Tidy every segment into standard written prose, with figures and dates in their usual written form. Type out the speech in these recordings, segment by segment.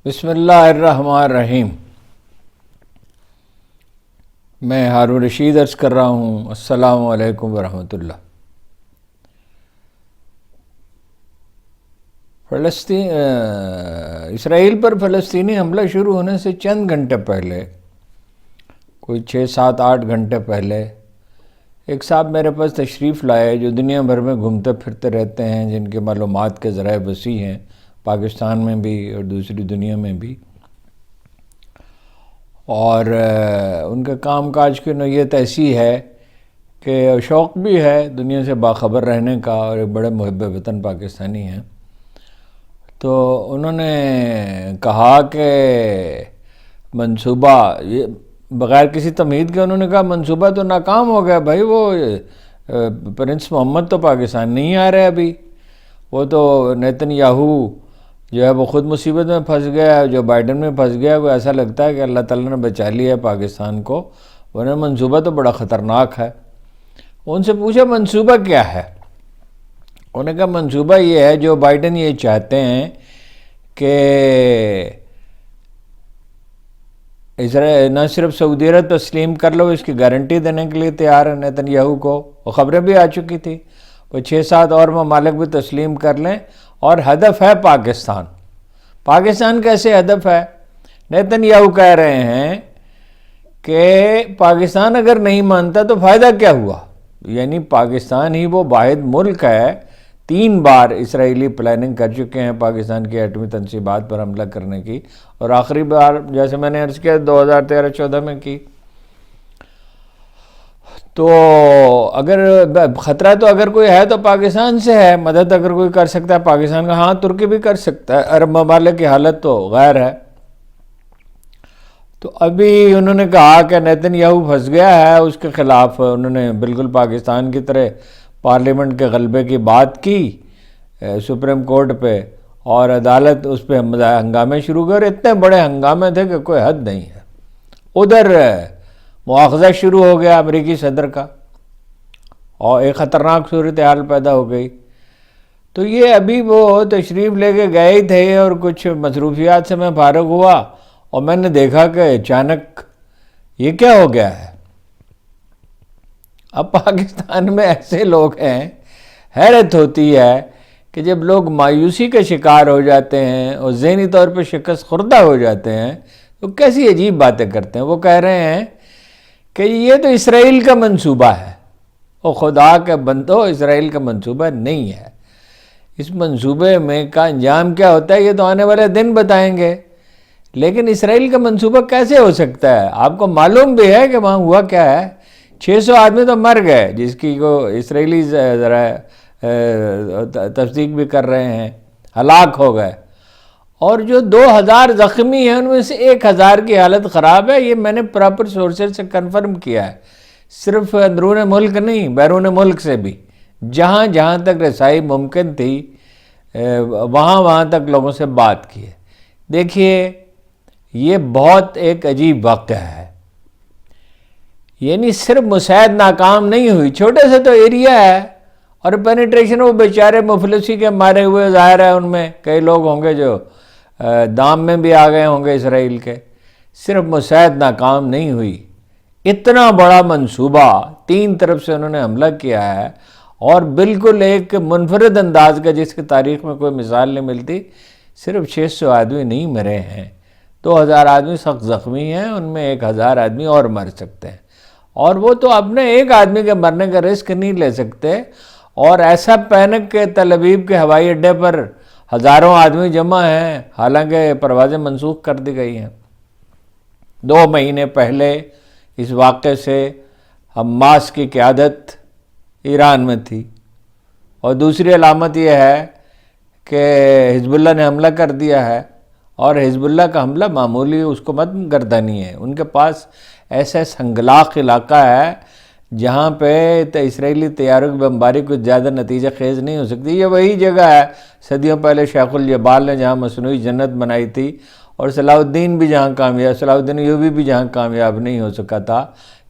بسم اللہ الرحمن الرحیم۔ میں ہارون رشید عرض کر رہا ہوں، السلام علیکم ورحمۃ اللہ۔ اسرائیل پر فلسطینی حملہ شروع ہونے سے چند گھنٹے پہلے، کوئی 6-7-8 گھنٹے پہلے، ایک صاحب میرے پاس تشریف لائے جو دنیا بھر میں گھومتے پھرتے رہتے ہیں، جن کے معلومات کے ذرائع وسیع ہیں، پاکستان میں بھی اور دوسری دنیا میں بھی، اور ان کے کام کاج کی نوعیت ایسی ہے کہ شوق بھی ہے دنیا سے باخبر رہنے کا، اور ایک بڑے محب وطن پاکستانی ہیں۔ تو انہوں نے کہا کہ منصوبہ، یہ بغیر کسی تمہید کے انہوں نے کہا منصوبہ تو ناکام ہو گیا بھائی، وہ پرنس محمد تو پاکستان نہیں آ رہے ابھی، وہ تو نیتن یاہو جو ہے وہ خود مصیبت میں پھنس گیا، جو بائیڈن میں پھنس گیا، وہ ایسا لگتا ہے کہ اللہ تعالیٰ نے بچا لیا ہے پاکستان کو، ورنہ منصوبہ تو بڑا خطرناک ہے۔ ان سے پوچھا منصوبہ کیا ہے؟ انہوں نے کہا منصوبہ یہ ہے، جو بائیڈن یہ چاہتے ہیں کہ اسرائیل نہ صرف سعودی عرب تسلیم کر لو، اس کی گارنٹی دینے کے لیے تیار ہے نیتن یاہو کو، وہ خبریں بھی آ چکی تھی، وہ 6-7 اور ممالک بھی تسلیم کر لیں، اور ہدف ہے پاکستان۔ پاکستان کیسے ہدف ہے؟ نیتن یاہو کہہ رہے ہیں کہ پاکستان اگر نہیں مانتا تو فائدہ کیا ہوا؟ یعنی پاکستان ہی وہ واحد ملک ہے، 3 بار اسرائیلی پلاننگ کر چکے ہیں پاکستان کی ایٹمی تنصیبات پر حملہ کرنے کی، اور آخری بار جیسے میں نے عرض کیا 2013-14 میں کی۔ تو اگر خطرہ تو اگر کوئی ہے تو پاکستان سے ہے، مدد اگر کوئی کر سکتا ہے پاکستان کا، ہاں ترکی بھی کر سکتا ہے، عرب ممالک کی حالت تو غیر ہے۔ تو ابھی انہوں نے کہا کہ نیتن یاہو پھنس گیا ہے، اس کے خلاف انہوں نے بالکل پاکستان کی طرح پارلیمنٹ کے غلبے کی بات کی سپریم کورٹ پہ، اور عدالت اس پہ ہنگامے شروع کر، اتنے بڑے ہنگامے تھے کہ کوئی حد نہیں ہے۔ ادھر مواخذہ شروع ہو گیا امریکی صدر کا، اور ایک خطرناک صورتحال پیدا ہو گئی۔ تو یہ ابھی وہ تشریف لے کے گئے ہی تھے، اور کچھ مصروفیات سے میں فارغ ہوا، اور میں نے دیکھا کہ اچانک یہ کیا ہو گیا ہے۔ اب پاکستان میں ایسے لوگ ہیں، حیرت ہوتی ہے کہ جب لوگ مایوسی کا شکار ہو جاتے ہیں اور ذہنی طور پہ شکست خوردہ ہو جاتے ہیں تو کیسی عجیب باتیں کرتے ہیں۔ وہ کہہ رہے ہیں کہ یہ تو اسرائیل کا منصوبہ ہے۔ اور خدا کے بندو، اسرائیل کا منصوبہ نہیں ہے۔ اس منصوبے میں کا انجام کیا ہوتا ہے یہ تو آنے والے دن بتائیں گے، لیکن اسرائیل کا منصوبہ کیسے ہو سکتا ہے؟ آپ کو معلوم بھی ہے کہ وہاں ہوا کیا ہے، 600 آدمی تو مر گئے، جس کی کو اسرائیلی ذرا تصدیق بھی کر رہے ہیں، ہلاک ہو گئے، اور جو 2000 زخمی ہیں ان میں سے 1000 کی حالت خراب ہے۔ یہ میں نے پراپر سورسز سے کنفرم کیا ہے، صرف اندرون ملک نہیں، بیرون ملک سے بھی، جہاں جہاں تک رسائی ممکن تھی وہاں تک لوگوں سے بات کی ہے۔ دیکھیے یہ بہت ایک عجیب واقعہ ہے، یعنی صرف مساعد ناکام نہیں ہوئی، چھوٹے سے تو ایریا ہے، اور پینیٹریشن وہ بیچارے مفلسی کے مارے ہوئے، ظاہر ہے ان میں کئی لوگ ہوں گے جو دام میں بھی آ گئے ہوں گے اسرائیل کے، صرف مساعد ناکام نہیں ہوئی، اتنا بڑا منصوبہ 3 طرف سے انہوں نے حملہ کیا ہے، اور بالکل ایک منفرد انداز کا جس کی تاریخ میں کوئی مثال نہیں ملتی۔ صرف 600 آدمی نہیں مرے ہیں، 2000 آدمی سخت زخمی ہیں، ان میں 1000 آدمی اور مر سکتے ہیں، اور وہ تو اپنے ایک آدمی کے مرنے کا رسک نہیں لے سکتے، اور ایسا پینک کہ تل ابیب کے ہوائی اڈے پر ہزاروں آدمی جمع ہیں، حالانکہ پروازیں منسوخ کر دی گئی ہیں۔ 2 مہینے پہلے اس واقعے سے حماس کی قیادت ایران میں تھی، اور دوسری علامت یہ ہے کہ حزب اللہ نے حملہ کر دیا ہے، اور حزب اللہ کا حملہ معمولی اس کو مت گردانی ہے، ان کے پاس ایسا سنگلاخ علاقہ ہے جہاں پہ اسرائیلی طیاروں کی بمباری کچھ زیادہ نتیجہ خیز نہیں ہو سکتی۔ یہ وہی جگہ ہے صدیوں پہلے شیخ الجبال نے جہاں مصنوعی جنت بنائی تھی، اور صلاح الدین بھی جہاں کامیاب، صلاح الدین ایوبی بھی جہاں کامیاب نہیں ہو سکا تھا،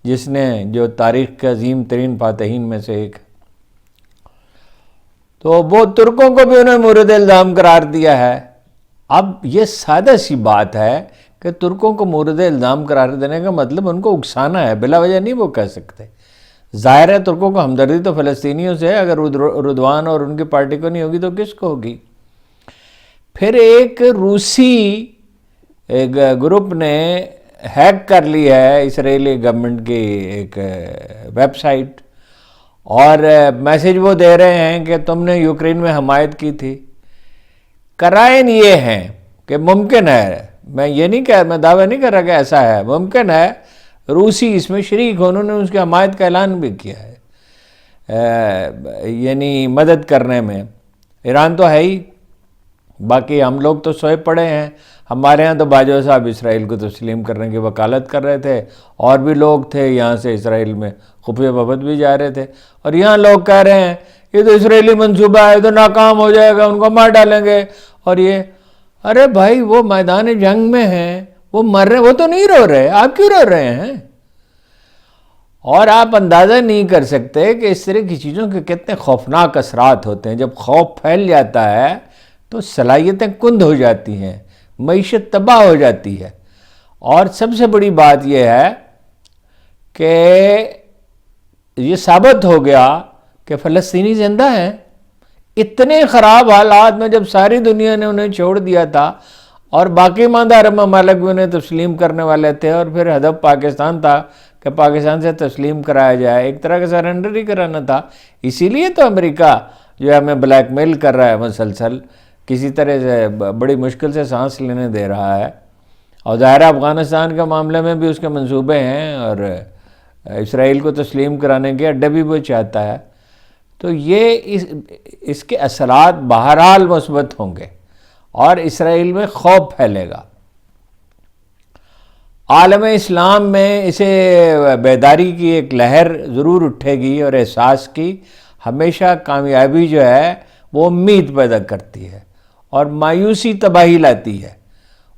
جس نے جو تاریخ کے عظیم ترین فاتحین میں سے ایک۔ تو وہ ترکوں کو بھی انہوں نے مورد الزام قرار دیا ہے، اب یہ سادہ سی بات ہے کہ ترکوں کو مورد الزام قرار دینے کا مطلب ان کو اکسانا ہے، بلا وجہ نہیں وہ کہہ سکتے۔ ظاہر ہے ترکوں کو ہمدردی تو فلسطینیوں سے ہے، اگر اردوان اور ان کی پارٹی کو نہیں ہوگی تو کس کو ہوگی؟ پھر ایک روسی گروپ نے ہیک کر لی ہے اسرائیلی گورنمنٹ کی ایک ویب سائٹ، اور میسیج وہ دے رہے ہیں کہ تم نے یوکرین میں حمایت کی تھی۔ قرائن یہ ہیں کہ ممکن ہے، میں یہ نہیں کہہ، میں دعویٰ نہیں کر رہا کہ ایسا ہے، ممکن ہے روسی اس میں شریک ہو، انہوں نے اس کی حمایت کا اعلان بھی کیا ہے، یعنی مدد کرنے میں۔ ایران تو ہے ہی، باقی ہم لوگ تو سوئے پڑے ہیں۔ ہمارے ہاں تو باجوہ صاحب اسرائیل کو تسلیم کرنے کی وکالت کر رہے تھے، اور بھی لوگ تھے یہاں سے اسرائیل میں خفیہ وفد بھی جا رہے تھے، اور یہاں لوگ کہہ رہے ہیں یہ تو اسرائیلی منصوبہ ہے، تو ناکام ہو جائے گا، ان کو مار ڈالیں گے۔ اور یہ ارے بھائی وہ میدان جنگ میں ہیں، وہ مر رہے، وہ تو نہیں رو رہے، آپ کیوں رو رہے ہیں؟ اور آپ اندازہ نہیں کر سکتے کہ اس طرح کی چیزوں کے کتنے خوفناک اثرات ہوتے ہیں۔ جب خوف پھیل جاتا ہے تو صلاحیتیں کند ہو جاتی ہیں، معیشت تباہ ہو جاتی ہے۔ اور سب سے بڑی بات یہ ہے کہ یہ ثابت ہو گیا کہ فلسطینی زندہ ہیں۔ اتنے خراب حالات میں جب ساری دنیا نے انہیں چھوڑ دیا تھا، اور باقی ماندہ عرب ممالک بھی انہیں تسلیم کرنے والے تھے، اور پھر ہدف پاکستان تھا کہ پاکستان سے تسلیم کرایا جائے، ایک طرح کا سرنڈر ہی کرانا تھا۔ اسی لیے تو امریکہ جو ہے ہمیں بلیک میل کر رہا ہے مسلسل، کسی طرح سے بڑی مشکل سے سانس لینے دے رہا ہے۔ اور ظاہر افغانستان کے معاملے میں بھی اس کے منصوبے ہیں، اور اسرائیل کو تسلیم کرانے کے اڈے بھی وہ چاہتا ہے۔ تو یہ اس کے اثرات بہرحال مثبت ہوں گے، اور اسرائیل میں خوف پھیلے گا۔ عالم اسلام میں اسے بیداری کی ایک لہر ضرور اٹھے گی، اور احساس کی ہمیشہ کامیابی جو ہے وہ امید پیدا کرتی ہے، اور مایوسی تباہی لاتی ہے۔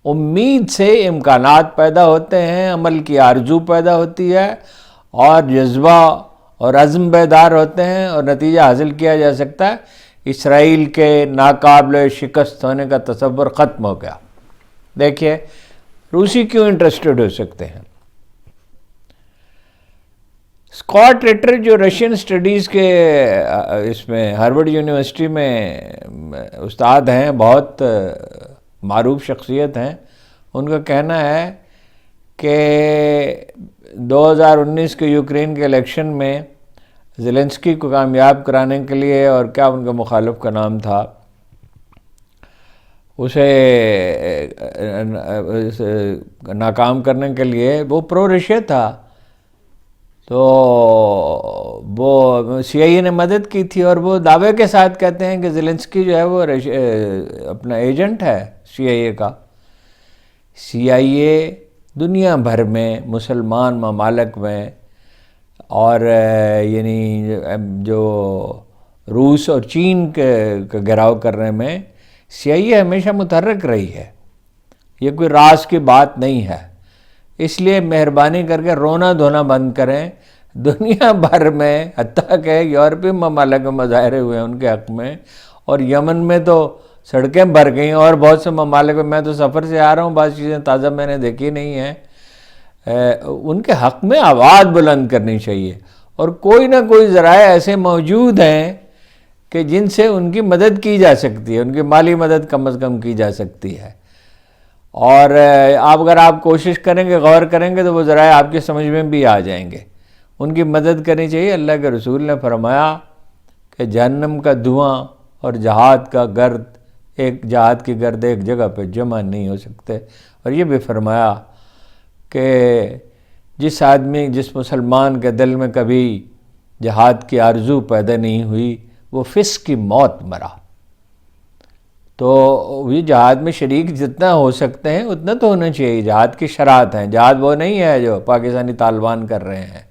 امید سے امکانات پیدا ہوتے ہیں، عمل کی آرزو پیدا ہوتی ہے، اور جذبہ اور عزم بیدار ہوتے ہیں، اور نتیجہ حاصل کیا جا سکتا ہے۔ اسرائیل کے ناقابل شکست ہونے کا تصور ختم ہو گیا۔ دیکھیے روسی کیوں انٹرسٹڈ ہو سکتے ہیں۔ اسکاٹ ریٹر جو رشین سٹڈیز کے اس میں ہارورڈ یونیورسٹی میں استاد ہیں، بہت معروف شخصیت ہیں، ان کا کہنا ہے کہ 2019 کے یوکرین کے الیکشن میں زیلنسکی کو کامیاب کرانے کے لیے، اور کیا ان کے مخالف کا نام تھا، اسے ناکام کرنے کے لیے، وہ پرو رشیا تھا، تو وہ سی آئی اے نے مدد کی تھی۔ اور وہ دعوے کے ساتھ کہتے ہیں کہ زیلنسکی جو ہے وہ اپنا ایجنٹ ہے سی آئی اے کا۔ سی آئی اے دنیا بھر میں مسلمان ممالک میں، اور یعنی جو روس اور چین کے گھیراؤ کرنے میں سی آئی اے ہمیشہ متحرک رہی ہے، یہ کوئی راز کی بات نہیں ہے۔ اس لیے مہربانی کر کے رونا دھونا بند کریں۔ دنیا بھر میں حتیٰ کہ یورپی ممالک میں مظاہرے ہوئے ہیں ان کے حق میں، اور یمن میں تو سڑکیں بھر گئیں، اور بہت سے ممالک میں، میں تو سفر سے آ رہا ہوں، بعض چیزیں تازہ میں نے دیکھی نہیں ہیں۔ ان کے حق میں آواز بلند کرنی چاہیے، اور کوئی نہ کوئی ذرائع ایسے موجود ہیں کہ جن سے ان کی مدد کی جا سکتی ہے، ان کی مالی مدد کم از کم کی جا سکتی ہے۔ اور اگر آپ کوشش کریں گے، غور کریں گے، تو وہ ذرائع آپ کی سمجھ میں بھی آ جائیں گے۔ ان کی مدد کرنی چاہیے۔ اللہ کے رسول نے فرمایا کہ جہنم کا دھواں اور جہاد کا گرد، ایک جہاد کی گرد ایک جگہ پہ جمع نہیں ہو سکتے۔ اور یہ بھی فرمایا کہ جس مسلمان کے دل میں کبھی جہاد کی آرزو پیدا نہیں ہوئی، وہ فسق کی موت مرا۔ تو یہ جہاد میں شریک جتنا ہو سکتے ہیں اتنا تو ہونا چاہیے۔ جہاد کی شرائط ہیں، جہاد وہ نہیں ہے جو پاکستانی طالبان کر رہے ہیں،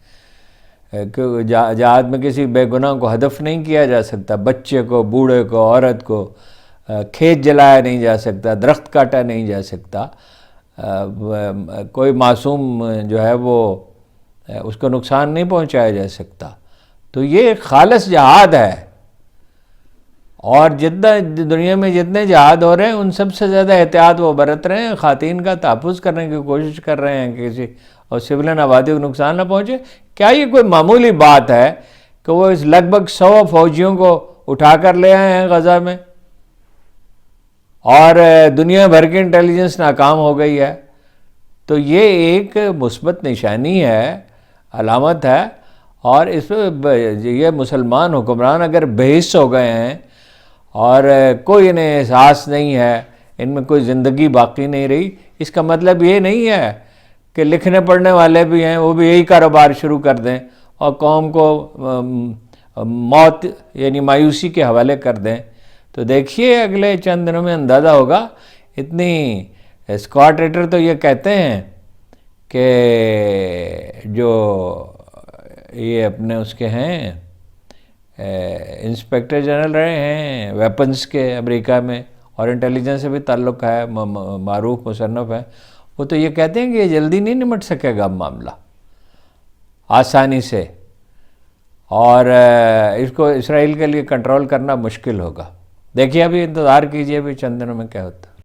کہ جہاد میں کسی بے گناہ کو ہدف نہیں کیا جا سکتا، بچے کو، بوڑھے کو، عورت کو، کھیت جلایا نہیں جا سکتا، درخت کاٹا نہیں جا سکتا، کوئی معصوم جو ہے وہ اس کو نقصان نہیں پہنچایا جا سکتا۔ تو یہ ایک خالص جہاد ہے، اور جتنا دنیا میں جتنے جہاد ہو رہے ہیں ان سب سے زیادہ احتیاط وہ برت رہے ہیں، خواتین کا تحفظ کرنے کی کوشش کر رہے ہیں کسی اور سولین آبادی کو نقصان نہ پہنچے۔ کیا یہ کوئی معمولی بات ہے کہ وہ اس لگ بھگ 100 فوجیوں کو اٹھا کر لے آئے ہیں غزہ میں اور دنیا بھر کی انٹیلیجنس ناکام ہو گئی ہے؟ تو یہ ایک مثبت نشانی ہے، علامت ہے، اور اس پہ یہ مسلمان حکمران اگر بے حس ہو گئے ہیں اور کوئی انہیں احساس نہیں ہے، ان میں کوئی زندگی باقی نہیں رہی، اس کا مطلب یہ نہیں ہے کہ لکھنے پڑھنے والے بھی ہیں وہ بھی یہی کاروبار شروع کر دیں اور قوم کو موت یعنی مایوسی کے حوالے کر دیں۔ تو دیکھیے اگلے چند دنوں میں اندازہ ہوگا۔ اتنی اسکاٹ ریٹر تو یہ کہتے ہیں کہ جو یہ اپنے اس کے ہیں انسپیکٹر جنرل رہے ہیں ویپنز کے امریکہ میں اور انٹیلیجنس سے بھی تعلق ہے، معروف مصنف ہے، وہ تو یہ کہتے ہیں کہ یہ جلدی نہیں نمٹ سکے گا معاملہ آسانی سے، اور اس کو اسرائیل کے لیے کنٹرول کرنا مشکل ہوگا۔ دیکھیے ابھی انتظار کیجیے ابھی چند دنوں میں کیا ہوتا ہے۔